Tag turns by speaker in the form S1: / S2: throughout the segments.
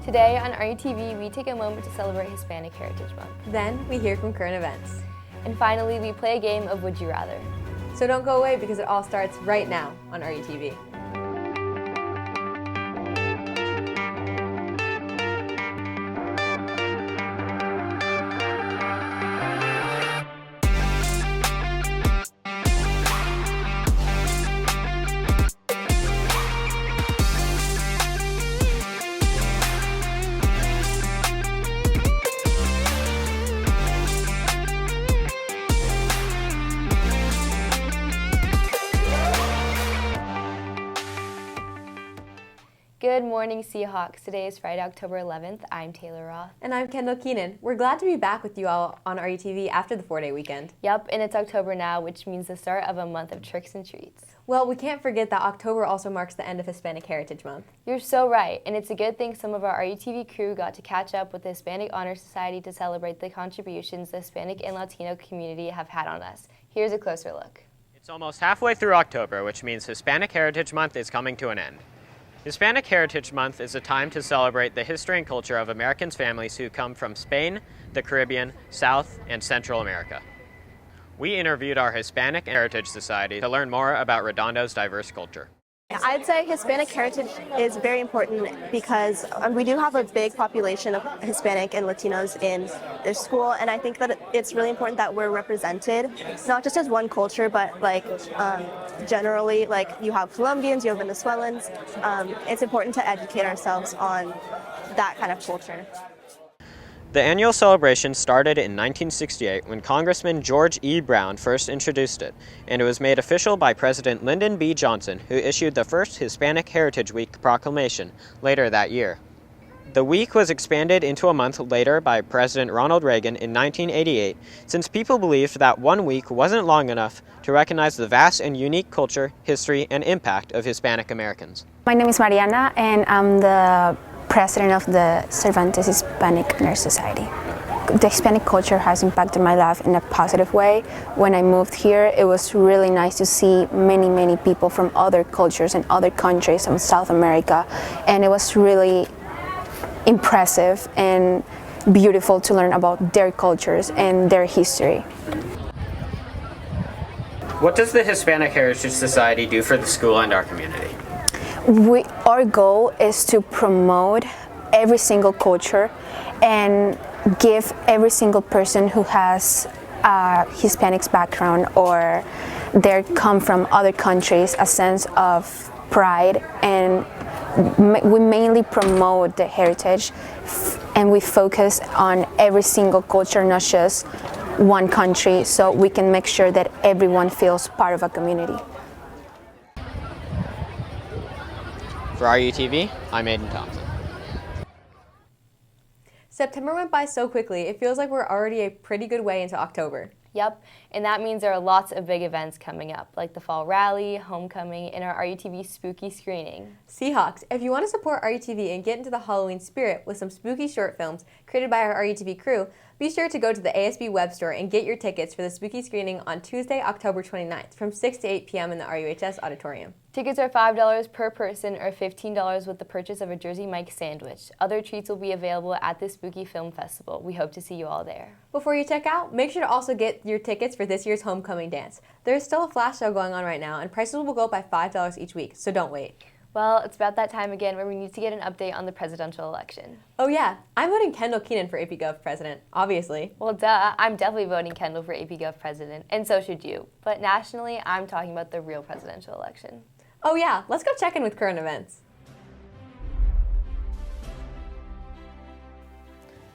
S1: Today on RUTV, we take a moment to celebrate Hispanic Heritage Month.
S2: Then we hear from current events.
S1: And finally, we play a game of Would You Rather.
S2: So don't go away because it all starts right now on RUTV.
S1: Good morning, Seahawks. Today is Friday, October 11th. I'm Taylor Roth.
S2: And I'm Kendall Keenan. We're glad to be back with you all on RUTV after the 4-day weekend.
S1: Yep, and it's October now, which means the start of a month of tricks and treats.
S2: Well, we can't forget that October also marks the end of Hispanic Heritage Month.
S1: You're so right, and it's a good thing some of our RUTV crew got to catch up with the Hispanic Honor Society to celebrate the contributions the Hispanic and Latino community have had on us. Here's a closer look.
S3: It's almost halfway through October, which means Hispanic Heritage Month is coming to an end. Hispanic Heritage Month is a time to celebrate the history and culture of Americans' families who come from Spain, the Caribbean, South, and Central America. We interviewed our Hispanic Heritage Society to learn more about Redondo's diverse culture.
S4: I'd say Hispanic heritage is very important because we do have a big population of Hispanic and Latinos in this school, and I think that it's really important that we're represented, not just as one culture, but generally, you have Colombians, you have Venezuelans. It's important to educate ourselves on that kind of culture.
S3: The annual celebration started in 1968 when Congressman George E. Brown first introduced it, and it was made official by President Lyndon B. Johnson, who issued the first Hispanic Heritage Week proclamation later that year. The week was expanded into a month later by President Ronald Reagan in 1988, since people believed that 1 week wasn't long enough to recognize the vast and unique culture, history, and impact of Hispanic Americans.
S5: My name is Mariana, and I'm the president of the Cervantes Hispanic Honor Society. The Hispanic culture has impacted my life in a positive way. When I moved here, it was really nice to see many people from other cultures and other countries in South America, and it was really impressive and beautiful to learn about their cultures and their history.
S3: What does the Hispanic Heritage Society do for the school and our community?
S5: Our goal is to promote every single culture and give every single person who has a Hispanic background or they come from other countries a sense of pride, and we mainly promote the heritage and we focus on every single culture, not just one country, so we can make sure that everyone feels part of a community.
S3: For RUTV, I'm Aiden Thompson.
S2: September went by so quickly, it feels like we're already a pretty good way into October.
S1: Yep, and that means there are lots of big events coming up, like the Fall Rally, Homecoming, and our RUTV Spooky Screening.
S2: Seahawks, if you want to support RUTV and get into the Halloween spirit with some spooky short films created by our RUTV crew, be sure to go to the ASB web store and get your tickets for the Spooky Screening on Tuesday, October 29th from 6 to 8 p.m. in the RUHS auditorium.
S1: Tickets are $5 per person or $15 with the purchase of a Jersey Mike sandwich. Other treats will be available at the Spooky Film Festival. We hope to see you all there.
S2: Before you check out, make sure to also get your tickets for this year's Homecoming Dance. There's still a flash sale going on right now, and prices will go up by $5 each week, so don't wait.
S1: Well, it's about that time again where we need to get an update on the presidential election.
S2: Oh yeah, I'm voting Kendall Keenan for AP Gov President, obviously.
S1: Well, duh, I'm definitely voting Kendall for AP Gov President, and so should you. But nationally, I'm talking about the real presidential election.
S2: Oh yeah, let's go check in with current events.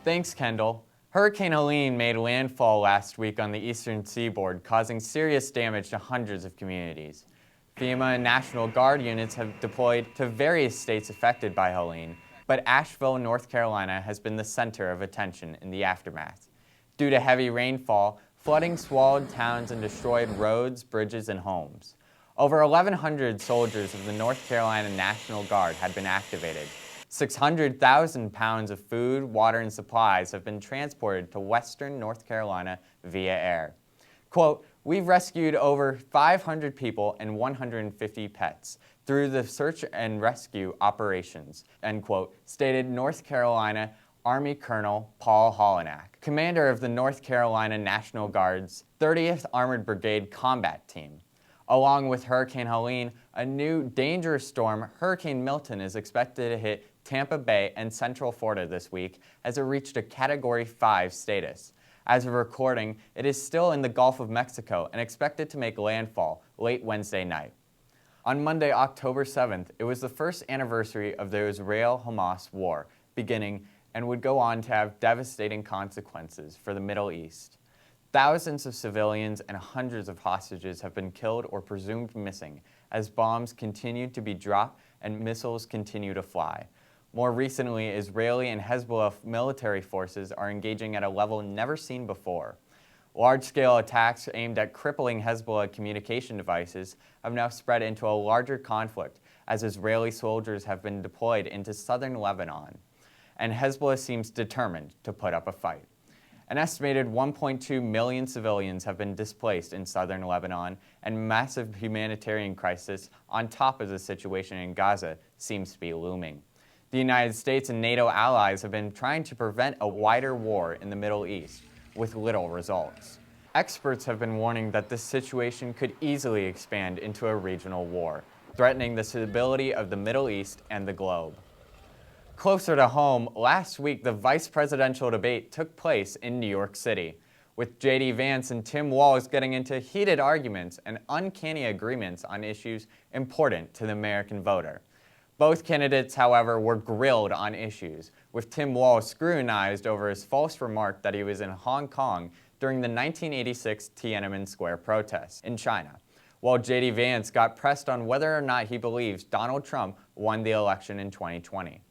S6: Thanks, Kendall. Hurricane Helene made landfall last week on the eastern seaboard, causing serious damage to hundreds of communities. FEMA and National Guard units have deployed to various states affected by Helene, but Asheville, North Carolina has been the center of attention in the aftermath. Due to heavy rainfall, flooding swallowed towns and destroyed roads, bridges, and homes. Over 1,100 soldiers of the North Carolina National Guard had been activated. 600,000 pounds of food, water, and supplies have been transported to western North Carolina via air. Quote, We've rescued over 500 people and 150 pets through the search and rescue operations, end quote, stated North Carolina Army Colonel Paul Hollinack, commander of the North Carolina National Guard's 30th Armored Brigade Combat Team. Along with Hurricane Helene, a new dangerous storm, Hurricane Milton, is expected to hit Tampa Bay and Central Florida this week as it reached a Category 5 status. As of recording, it is still in the Gulf of Mexico and expected to make landfall late Wednesday night. On Monday, October 7th, it was the first anniversary of the Israel-Hamas war beginning and would go on to have devastating consequences for the Middle East. Thousands of civilians and hundreds of hostages have been killed or presumed missing as bombs continue to be dropped and missiles continue to fly. More recently, Israeli and Hezbollah military forces are engaging at a level never seen before. Large-scale attacks aimed at crippling Hezbollah communication devices have now spread into a larger conflict as Israeli soldiers have been deployed into southern Lebanon, and Hezbollah seems determined to put up a fight. An estimated 1.2 million civilians have been displaced in southern Lebanon, and massive humanitarian crisis on top of the situation in Gaza seems to be looming. The United States and NATO allies have been trying to prevent a wider war in the Middle East, with little results. Experts have been warning that this situation could easily expand into a regional war, threatening the stability of the Middle East and the globe. Closer to home, last week the vice presidential debate took place in New York City, with J.D. Vance and Tim Walz getting into heated arguments and uncanny agreements on issues important to the American voter. Both candidates, however, were grilled on issues, with Tim Walz scrutinized over his false remark that he was in Hong Kong during the 1986 Tiananmen Square protests in China, while J.D. Vance got pressed on whether or not he believes Donald Trump won the election in 2020.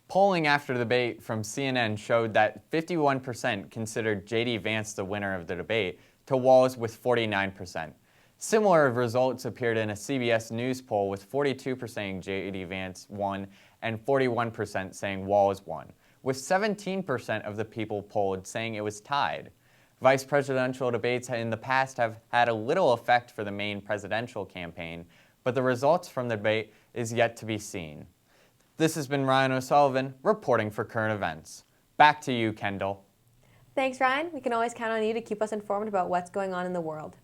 S6: Polling after the debate from CNN showed that 51% considered J.D. Vance the winner of the debate, to Walz with 49%. Similar results appeared in a CBS News poll, with 42% saying J.D. Vance won and 41% saying Walz won, with 17% of the people polled saying it was tied. Vice presidential debates in the past have had a little effect for the main presidential campaign, but the results from the debate is yet to be seen. This has been Ryan O'Sullivan reporting for Current Events. Back to you, Kendall.
S2: Thanks, Ryan. We can always count on you to keep us informed about what's going on in the world.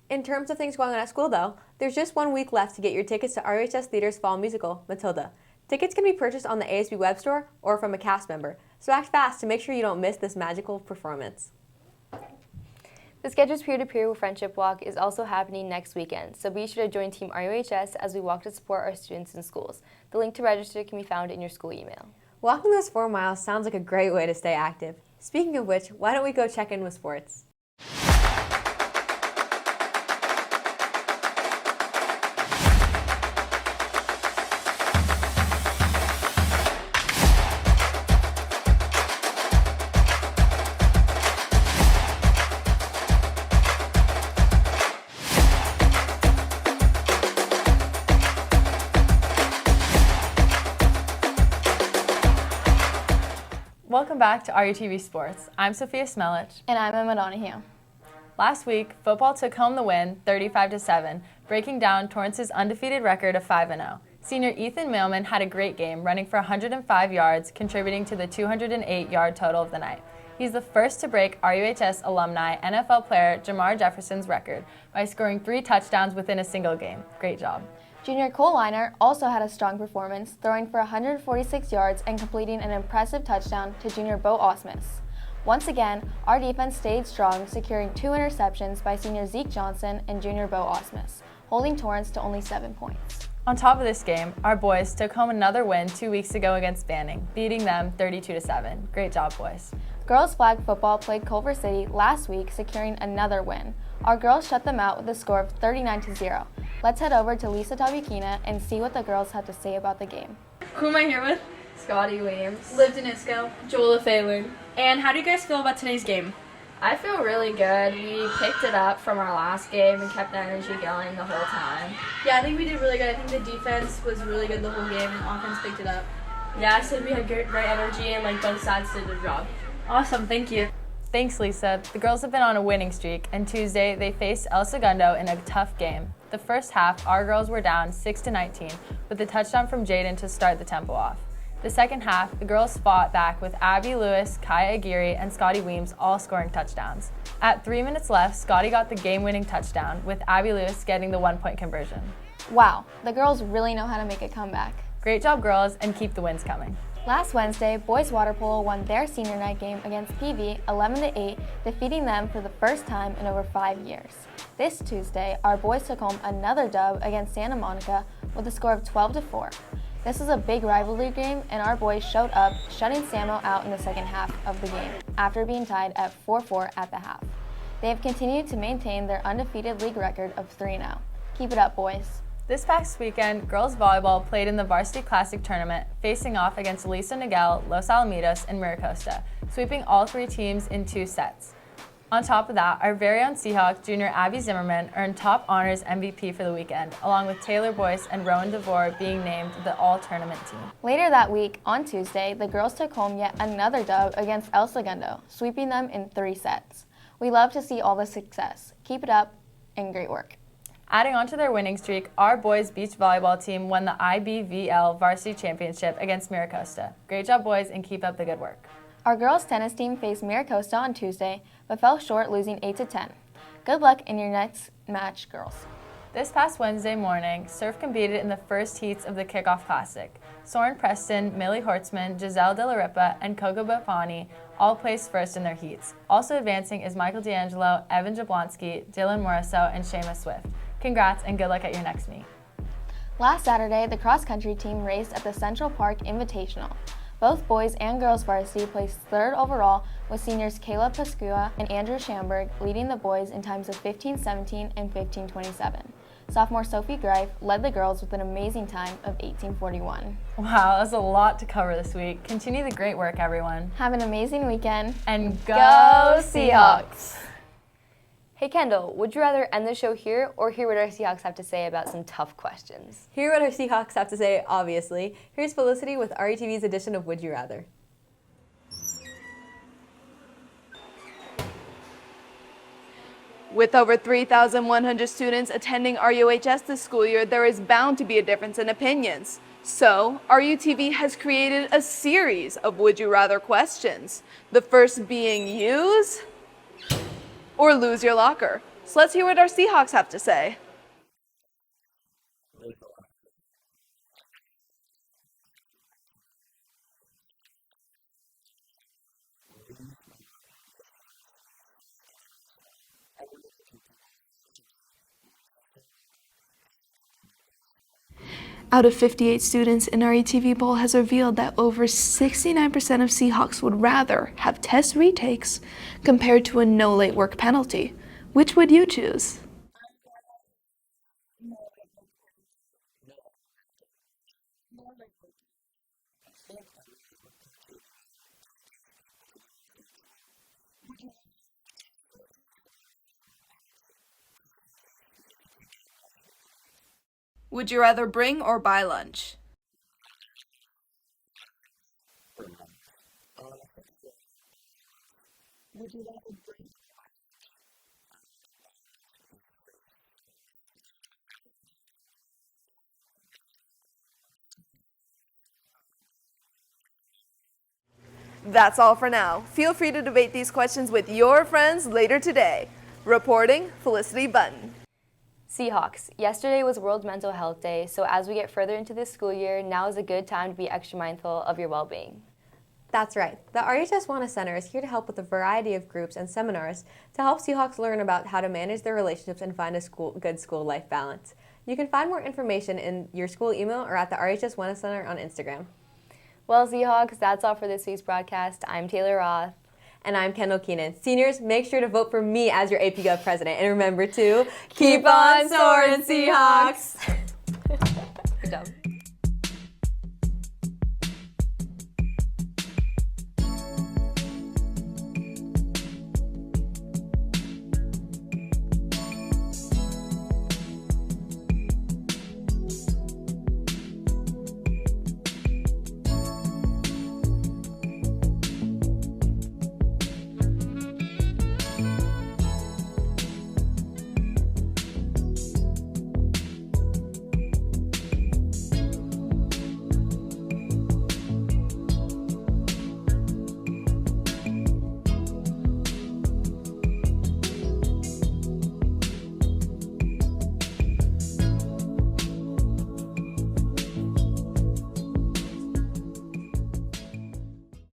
S2: In terms of things going on at school, though, there's just 1 week left to get your tickets to RHS Theater's fall musical, Matilda. Tickets can be purchased on the ASB web store or from a cast member, so act fast to make sure you don't miss this magical performance.
S1: The Sketchers Peer-to-Peer Friendship Walk is also happening next weekend, so be sure to join Team RUHS as we walk to support our students in schools. The link to register can be found in your school email.
S2: Walking those 4 miles sounds like a great way to stay active. Speaking of which, why don't we go check in with sports?
S7: Welcome back to RUTV Sports. I'm Sophia Smelich.
S1: And I'm Emma Donahue.
S7: Last week, football took home the win, 35-7, breaking down Torrance's undefeated record of 5-0. Senior Ethan Mailman had a great game, running for 105 yards, contributing to the 208-yard total of the night. He's the first to break RUHS alumni NFL player Jamar Jefferson's record by scoring 3 touchdowns within a single game. Great job.
S1: Junior Cole Liner also had a strong performance, throwing for 146 yards and completing an impressive touchdown to junior Bo Osmus. Once again, our defense stayed strong, securing 2 interceptions by senior Zeke Johnson and junior Bo Osmus, holding Torrance to only 7 points.
S7: On top of this game, our boys took home another win 2 weeks ago against Banning, beating them 32-7. Great job, boys.
S1: Girls flag football played Culver City last week, securing another win. Our girls shut them out with a score of 39-0. Let's head over to Lisa Tabukina and see what the girls have to say about the game.
S8: Who am I here with?
S9: Scotty Williams.
S8: Lived in Isco.
S9: Joel Faylor.
S8: And how do you guys feel about today's game?
S9: I feel really good. We picked it up from our last game and kept the energy going the whole time.
S8: Yeah, I think we did really good. I think the defense was really good the whole game and offense picked it up.
S10: Yeah, I said we had great energy and both sides did their job.
S8: Awesome, thank you.
S7: Thanks, Lisa. The girls have been on a winning streak, and Tuesday they faced El Segundo in a tough game. The first half, our girls were down 6-19 with a touchdown from Jaden to start the tempo off. The second half, the girls fought back with Abby Lewis, Kaya Aguirre, and Scotty Weems all scoring touchdowns. At 3 minutes left, Scotty got the game-winning touchdown, with Abby Lewis getting the 1-point conversion.
S1: Wow, the girls really know how to make a comeback.
S7: Great job, girls, and keep the wins coming.
S1: Last Wednesday, boys water polo won their senior night game against PV 11-8, defeating them for the first time in over 5 years. This Tuesday, our boys took home another dub against Santa Monica with a score of 12-4. This is a big rivalry game, and our boys showed up, shutting Samo out in the second half of the game after being tied at 4-4 at the half. They have continued to maintain their undefeated league record of 3-0. Keep it up, boys.
S7: This past weekend, girls volleyball played in the Varsity Classic tournament, facing off against Lisa Niguel, Los Alamitos, and Miracosta, sweeping all 3 teams in 2 sets. On top of that, our very own Seahawk junior Abby Zimmerman earned top honors MVP for the weekend, along with Taylor Boyce and Rowan DeVore being named the all-tournament team.
S1: Later that week, on Tuesday, the girls took home yet another dub against El Segundo, sweeping them in 3 sets. We love to see all the success. Keep it up, and great work.
S7: Adding on to their winning streak, our boys beach volleyball team won the IBVL Varsity Championship against Miracosta. Great job, boys, and keep up the good work.
S1: Our girls tennis team faced Miracosta on Tuesday, but fell short, losing 8-10. Good luck in your next match, girls.
S7: This past Wednesday morning, Surf competed in the first heats of the Kickoff Classic. Soren Preston, Millie Hortzman, Giselle De La Ripa, and Coco Bafani all placed first in their heats. Also advancing is Michael D'Angelo, Evan Jablonski, Dylan Morisseau, and Shayma Swift. Congrats and good luck at your next meet.
S1: Last Saturday, the cross-country team raced at the Central Park Invitational. Both boys and girls varsity placed 3rd overall, with seniors Kayla Pascua and Andrew Schamberg leading the boys in times of 15:17 and 15:27. Sophomore Sophie Greif led the girls with an amazing time of 18:41.
S7: Wow, that's a lot to cover this week. Continue the great work, everyone.
S1: Have an amazing weekend.
S7: And go Seahawks!
S2: Hey Kendall, would you rather end the show here or hear what our Seahawks have to say about some tough questions? Hear what our Seahawks have to say, obviously. Here's Felicity with RETV's edition of Would You Rather.
S10: With over 3,100 students attending RUHS this school year, there is bound to be a difference in opinions. So, RUTV has created a series of Would You Rather questions. The first being use or lose your locker. So let's hear what our Seahawks have to say. Out of 58 students in our ETV poll has revealed that over 69% of Seahawks would rather have test retakes compared to a no late work penalty. Which would you choose? Would you rather bring or buy lunch? That's all for now. Feel free to debate these questions with your friends later today. Reporting, Felicity Button.
S2: Seahawks, yesterday was World Mental Health Day, so as we get further into this school year, now is a good time to be extra mindful of your well-being. That's right. The RHS Wellness Center is here to help with a variety of groups and seminars to help Seahawks learn about how to manage their relationships and find a good school-life balance. You can find more information in your school email or at the RHS Wellness Center on Instagram. Well, Seahawks, that's all for this week's broadcast. I'm Taylor Roth. And I'm Kendall Keenan. Seniors, make sure to vote for me as your AP Gov president. And remember to keep on soaring, Seahawks!